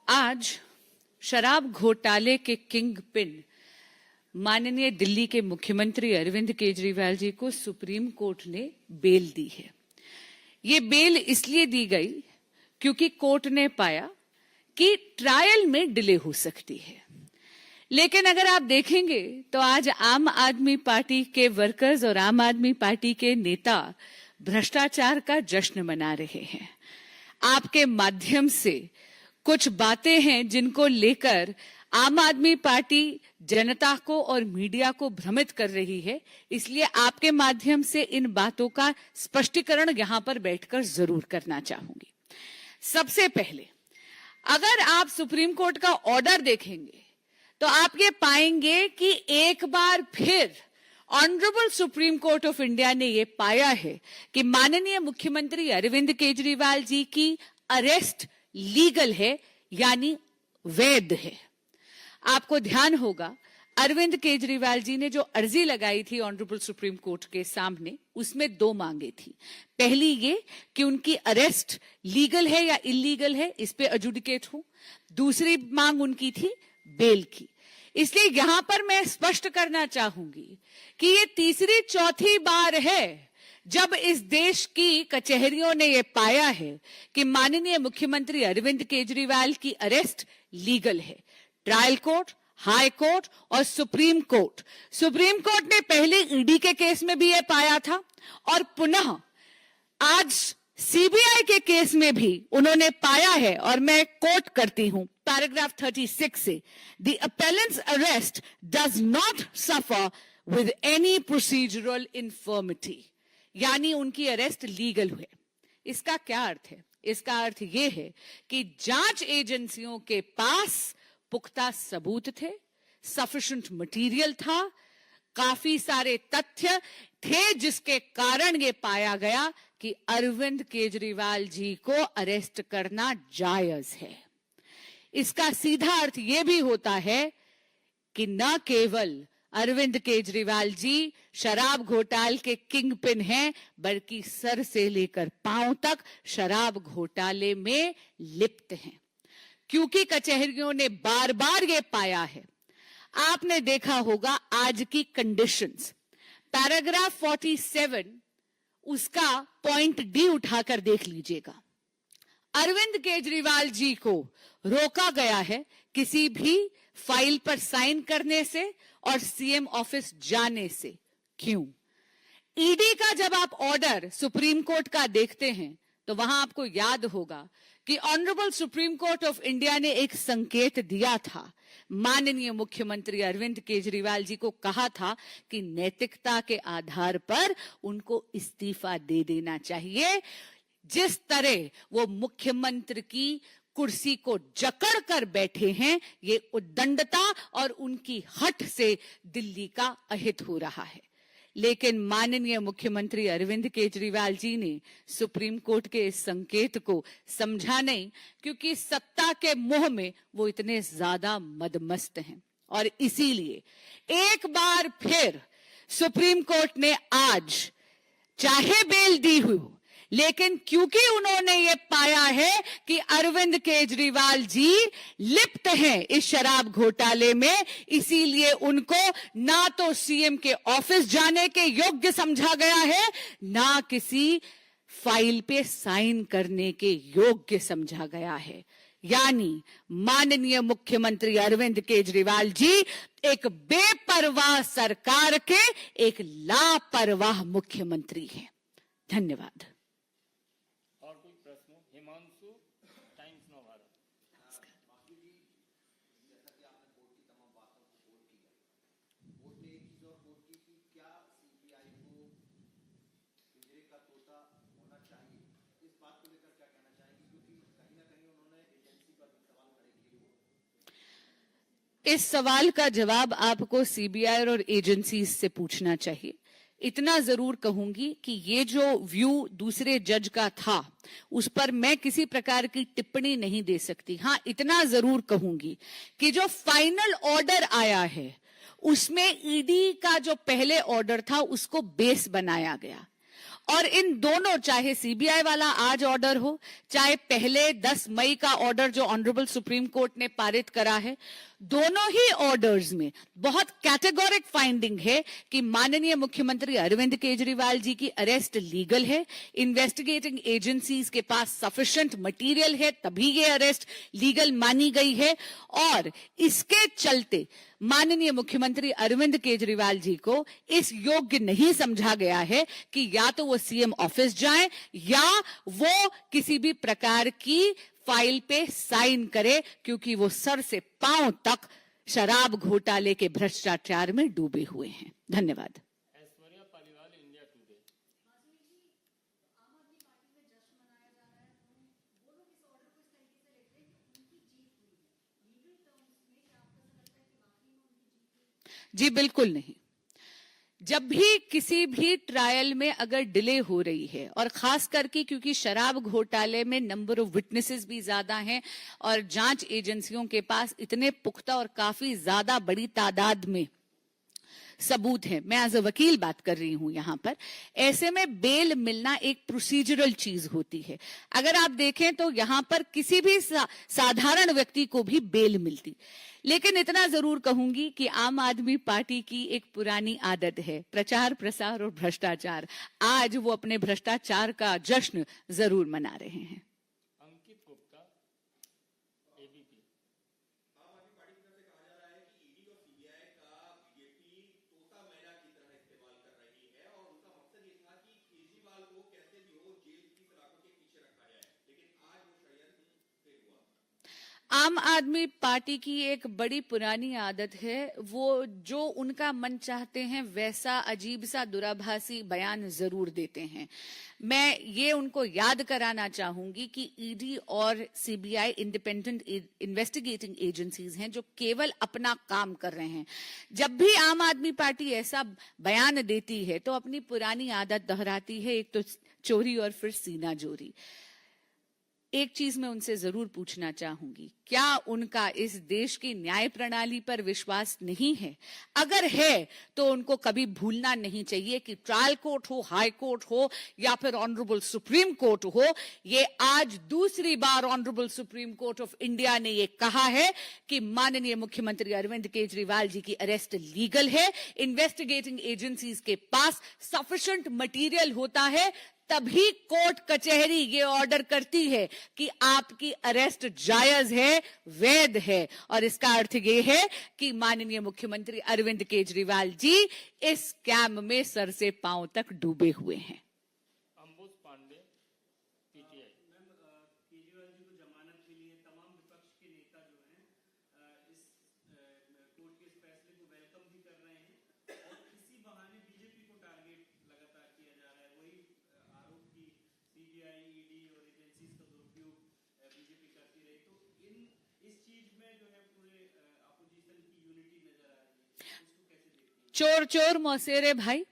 आज शराब घोटाले के किंग पिन माननीय दिल्ली के मुख्यमंत्री अरविंद केजरीवाल जी को सुप्रीम कोर्ट ने बेल दी है। ये बेल इसलिए दी गई क्योंकि कोर्ट ने पाया कि ट्रायल में डिले हो सकती है। लेकिन अगर आप देखेंगे तो आज आम आदमी पार्टी के वर्कर्स और आम आदमी पार्टी के नेता भ्रष्टाचार का जश्न मना रहे हैं। आपके माध्यम से कुछ बातें हैं जिनको लेकर आम आदमी पार्टी जनता को और मीडिया को भ्रमित कर रही है, इसलिए आपके माध्यम से इन बातों का स्पष्टीकरण यहां पर बैठकर जरूर करना चाहूंगी। सबसे पहले, अगर आप सुप्रीम कोर्ट का ऑर्डर देखेंगे तो आप ये पाएंगे कि एक बार फिर honourable Supreme Court of India ने ये पाया है कि माननीय मुख्यमंत्री अरविंद केजरीवाल जी की अरेस्ट लीगल है, यानी वैध है। आपको ध्यान होगा अरविंद केजरीवाल जी ने जो अर्जी लगाई थी ऑनरेबल सुप्रीम कोर्ट के सामने, उसमें दो मांगे थी। पहली ये कि उनकी अरेस्ट लीगल है या इलीगल है, इस पे एडजुडिकेट हो। दूसरी मांग उनकी थी बेल की। इसलिए यहां पर मैं स्पष्ट करना चाहूंगी कि ये तीसरी चौथी बार है जब इस देश की कचहरियों ने यह पाया है कि माननीय मुख्यमंत्री अरविंद केजरीवाल की अरेस्ट लीगल है। ट्रायल कोर्ट, हाई कोर्ट और सुप्रीम कोर्ट ने पहले ईडी के केस में भी यह पाया था और पुनः आज सीबीआई के केस में भी उन्होंने पाया है। और मैं कोट करती हूं पैराग्राफ 36 से, the appellant's arrest does not suffer with any procedural infirmity, यानी उनकी अरेस्ट लीगल हुए। इसका क्या अर्थ है? इसका अर्थ यह है कि जांच एजेंसियों के पास पुख्ता सबूत थे, सफिशिएंट मटेरियल था, काफी सारे तथ्य थे जिसके कारण ये पाया गया कि अरविंद केजरीवाल जी को अरेस्ट करना जायज है। इसका सीधा अर्थ यह भी होता है कि न केवल अरविंद केजरीवाल जी शराब घोटाले के किंग पिन हैं, बल्कि सर से लेकर पांव तक शराब घोटाले में लिप्त हैं। क्योंकि कचहरियों ने बार बार ये पाया है। आपने देखा होगा आज की कंडीशंस, पैराग्राफ 47 उसका पॉइंट डी उठाकर देख लीजिएगा। अरविंद केजरीवाल जी को रोका गया है किसी भी फाइल पर साइन करने से और सीएम ऑफिस जाने से। क्यों? ईडी का जब आप ऑर्डर सुप्रीम कोर्ट का देखते हैं तो वहां आपको याद होगा कि honourable Supreme Court of India ने एक संकेत दिया था। माननीय मुख्यमंत्री अरविंद केजरीवाल जी को कहा था कि नैतिकता के आधार पर उनको इस्तीफा दे देना चाहिए। जिस तरह वो मुख्यमंत्री की कुर्सी को जकड़ कर बैठे हैं, ये उद्दंडता और उनकी हट से दिल्ली का अहित हो रहा है। लेकिन माननीय मुख्यमंत्री अरविंद केजरीवाल जी ने सुप्रीम कोर्ट के इस संकेत को समझा नहीं, क्योंकि सत्ता के मोह में वो इतने ज्यादा मदमस्त हैं। और इसीलिए एक बार फिर सुप्रीम कोर्ट ने आज चाहे बेल दी हुई, लेकिन क्योंकि उन्होंने ये पाया है कि अरविंद केजरीवाल जी लिप्त हैं इस शराब घोटाले में, इसीलिए उनको ना तो सीएम के ऑफिस जाने के योग्य समझा गया है, ना किसी फाइल पे साइन करने के योग्य समझा गया है। यानी माननीय मुख्यमंत्री अरविंद केजरीवाल जी एक बेपरवाह सरकार के एक लापरवाह मुख्यमंत्री हैं। धन्यवाद। हिमांशु, टाइम्स नव भारत। इस सवाल का जवाब आपको सीबीआई और एजेंसीज से पूछना चाहिए। इतना जरूर कहूंगी कि ये जो व्यू दूसरे जज का था, उस पर मैं किसी प्रकार की टिप्पणी नहीं दे सकती। हां, इतना जरूर कहूंगी कि जो फाइनल ऑर्डर आया है उसमें ईडी का जो पहले ऑर्डर था उसको बेस बनाया गया और इन दोनों, चाहे सीबीआई वाला आज ऑर्डर हो, चाहे पहले 10 मई का ऑर्डर जो ऑनरेबल सुप्रीम कोर्ट ने पारित करा है, दोनों ही ऑर्डर्स में बहुत कैटेगोरिक फाइंडिंग है कि माननीय मुख्यमंत्री अरविंद केजरीवाल जी की अरेस्ट लीगल है, इन्वेस्टिगेटिंग एजेंसीज के पास सफिशिएंट मटेरियल है, तभी ये अरेस्ट लीगल मानी गई है। और इसके चलते माननीय मुख्यमंत्री अरविंद केजरीवाल जी को इस योग्य नहीं समझा गया है कि या तो वो सीएम ऑफिस जाएं या वो किसी भी प्रकार की फाइल पे साइन करे, क्योंकि वो सर से पांव तक शराब घोटाले के भ्रष्टाचार में डूबे हुए हैं। धन्यवाद। Aishwarya Paliwal, India Today. जी बिल्कुल नहीं। जब भी किसी भी ट्रायल में अगर डिले हो रही है, और खास करके क्योंकि शराब घोटाले में नंबर ऑफ विटनेसेस भी ज्यादा हैं और जांच एजेंसियों के पास इतने पुख्ता और काफी ज्यादा बड़ी तादाद में सबूत है, मैं एज अ वकील बात कर रही हूं यहां पर, ऐसे में बेल मिलना एक प्रोसीजरल चीज होती है। अगर आप देखें तो यहां पर किसी भी साधारण व्यक्ति को भी बेल मिलती। लेकिन इतना जरूर कहूंगी कि आम आदमी पार्टी की एक पुरानी आदत है प्रचार प्रसार और भ्रष्टाचार। आज वो अपने भ्रष्टाचार का जश्न जरूर मना रहे हैं। अंकित गुप्ता, एबीपी। आम आदमी पार्टी की एक बड़ी पुरानी आदत है, वो जो उनका मन चाहते हैं वैसा अजीब सा दुराभासी बयान जरूर देते हैं। मैं ये उनको याद कराना चाहूंगी कि ईडी और सीबीआई इंडिपेंडेंट इन्वेस्टिगेटिंग एजेंसीज हैं जो केवल अपना काम कर रहे हैं। जब भी आम आदमी पार्टी ऐसा बयान देती है तो अपनी पुरानी आदत दोहराती है, एक तो चोरी और फिर सीना जोरी। एक चीज मैं उनसे जरूर पूछना चाहूंगी, क्या उनका इस देश की न्याय प्रणाली पर विश्वास नहीं है? अगर है तो उनको कभी भूलना नहीं चाहिए कि ट्रायल कोर्ट हो, हाई कोर्ट हो या फिर ऑनरेबल सुप्रीम कोर्ट हो, ये आज दूसरी बार honourable Supreme Court of India ने ये कहा है कि माननीय मुख्यमंत्री अरविंद केजरीवाल जी की अरेस्ट लीगल है, इन्वेस्टिगेटिंग एजेंसीज के पास सफिशिएंट मटेरियल होता है, तभी कोर्ट कचहरी ये ऑर्डर करती है कि आपकी अरेस्ट जायज है, वैध है। और इसका अर्थ ये है कि माननीय मुख्यमंत्री अरविंद केजरीवाल जी इस स्कैम में सर से पांव तक डूबे हुए हैं। अंबुज पांडे, पीटीआई। केजरीवाल जी को जमानत मिली है, तमाम विपक्ष के नेता जो हैं इस कोर्ट के इस फैसले को वेलकम भी कर रहे हैं और इसी बहाने बीजेपी को टारगेट लगातार किया जा रहा है। वही आरोप की सीबीआई, ईडी और एजेंसीज का दुरुपयोग बीजेपी करती रही। तो इस चीज में जो है पूरे अपोजिशन की यूनिटी नजर आ रही है, इसको कैसे देखते हैं? चोर चोर मौसेरे भाई।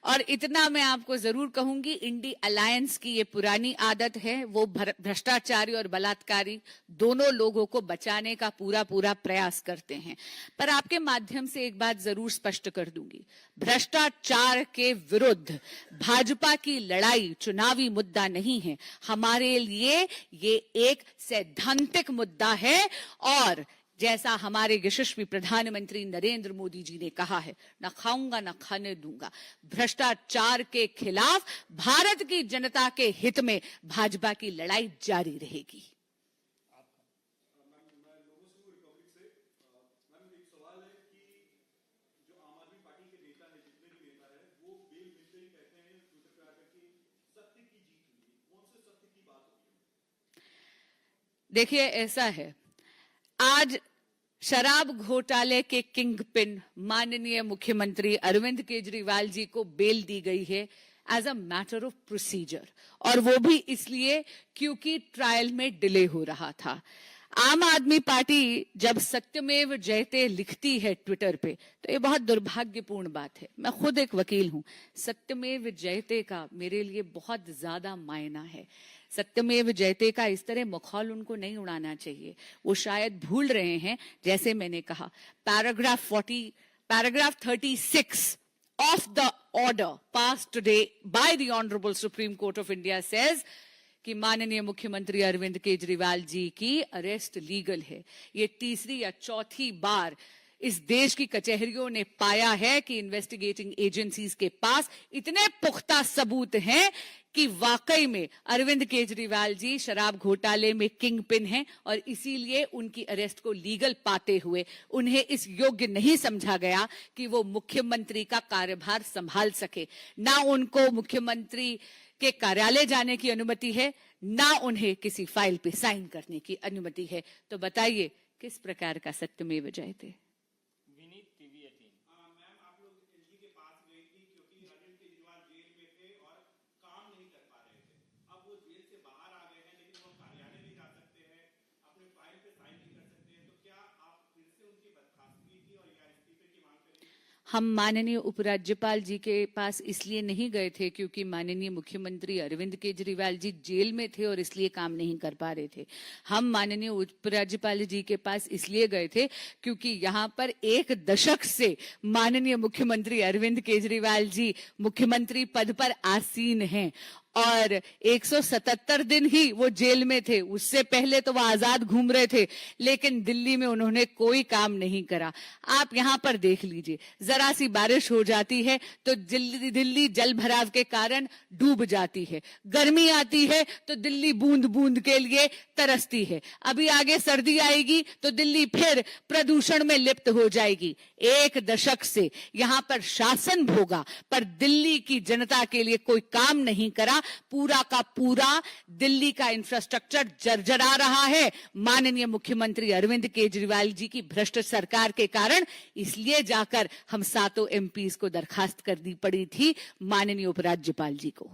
और इतना मैं आपको जरूर कहूंगी, इंडी अलायंस की ये पुरानी आदत है, वो भ्रष्टाचारी और बलात्कारी दोनों लोगों को बचाने का पूरा पूरा प्रयास करते हैं। पर आपके माध्यम से एक बात जरूर स्पष्ट कर दूंगी, भ्रष्टाचार के विरुद्ध भाजपा की लड़ाई चुनावी मुद्दा नहीं है, हमारे लिए ये एक सैद्धांतिक मुद्दा है। और जैसा हमारे यशस्वी प्रधानमंत्री नरेंद्र मोदी जी ने कहा है, न खाऊंगा न खाने दूंगा, भ्रष्टाचार के खिलाफ भारत की जनता के हित में भाजपा की लड़ाई जारी रहेगी। देखिए ऐसा है, आज शराब घोटाले के किंग पिन माननीय मुख्यमंत्री अरविंद केजरीवाल जी को बेल दी गई है as a matter of procedure, और वो भी इसलिए क्योंकि ट्रायल में डिले हो रहा था। आम आदमी पार्टी जब सत्यमेव जयते लिखती है ट्विटर पे तो ये बहुत दुर्भाग्यपूर्ण बात है। मैं खुद एक वकील हूं, सत्यमेव जयते का मेरे लिए बहुत ज्यादा मायना है। सत्यमेव जयते का इस तरह मखौल उनको नहीं उड़ाना चाहिए। वो शायद भूल रहे हैं, जैसे मैंने कहा, paragraph 36 of the order passed today by the Honorable Supreme Court of India says कि माननीय मुख्यमंत्री अरविंद केजरीवाल जी की अरेस्ट लीगल है। ये तीसरी या चौथी बार इस देश की कचहरियों ने पाया है कि इन्वेस्टिगेटिंग एजेंसीज के पास इतने पुख्ता सबूत हैं कि वाकई में अरविंद केजरीवाल जी शराब घोटाले में किंग पिन हैं और इसीलिए उनकी अरेस्ट को लीगल पाते हुए उन्हें इस योग्य नहीं समझा गया कि वो मुख्यमंत्री का कार्यभार संभाल सके। ना उनको मुख्यमंत्री के कार्यालय जाने की अनुमति है, ना उन्हें किसी फाइल पे साइन करने की अनुमति है। तो बताइए किस प्रकार का सत्यमेव जयते। विनीत टीवी 18। मैम, आप लोग एलजी के पास गई थी क्योंकि अरविंद केजरीवाल जेल में थे और काम नहीं कर पा रहे थे। अब वो जेल से बाहर आ गए हैं, लेकिन वो कार्यालय भी जा सकते हैं, अपने फाइल पे साइन भी कर सकते हैं। तो क्या आप फिर से उनकी बर्खास्तगी की और या इस्तीफे की मांग करेंगे? हम माननीय उपराज्यपाल जी के पास इसलिए नहीं गए थे क्योंकि माननीय मुख्यमंत्री अरविंद केजरीवाल जी जेल में थे और इसलिए काम नहीं कर पा रहे थे। हम माननीय उपराज्यपाल जी के पास इसलिए गए थे क्योंकि यहाँ पर 1 दशक से माननीय मुख्यमंत्री अरविंद केजरीवाल जी मुख्यमंत्री पद पर आसीन हैं और 177 दिन ही वो जेल में थे। उससे पहले तो वो आजाद घूम रहे थे, लेकिन दिल्ली में उन्होंने कोई काम नहीं करा। आप यहाँ पर देख लीजिए, जरा सी बारिश हो जाती है तो दिल्ली जल भराव के कारण डूब जाती है, गर्मी आती है तो दिल्ली बूंद बूंद के लिए तरसती है। अभी आगे सर्दी आएगी तो दिल्ली फिर प्रदूषण में लिप्त हो जाएगी। 1 दशक से यहाँ पर शासन भोगा पर दिल्ली की जनता के लिए कोई काम नहीं करा। पूरा का पूरा दिल्ली का इंफ्रास्ट्रक्चर जर्जरा रहा है माननीय मुख्यमंत्री अरविंद केजरीवाल जी की भ्रष्ट सरकार के कारण। इसलिए जाकर हम 7 एमपीज को दरखास्त करनी पड़ी थी माननीय उपराज्यपाल जी को।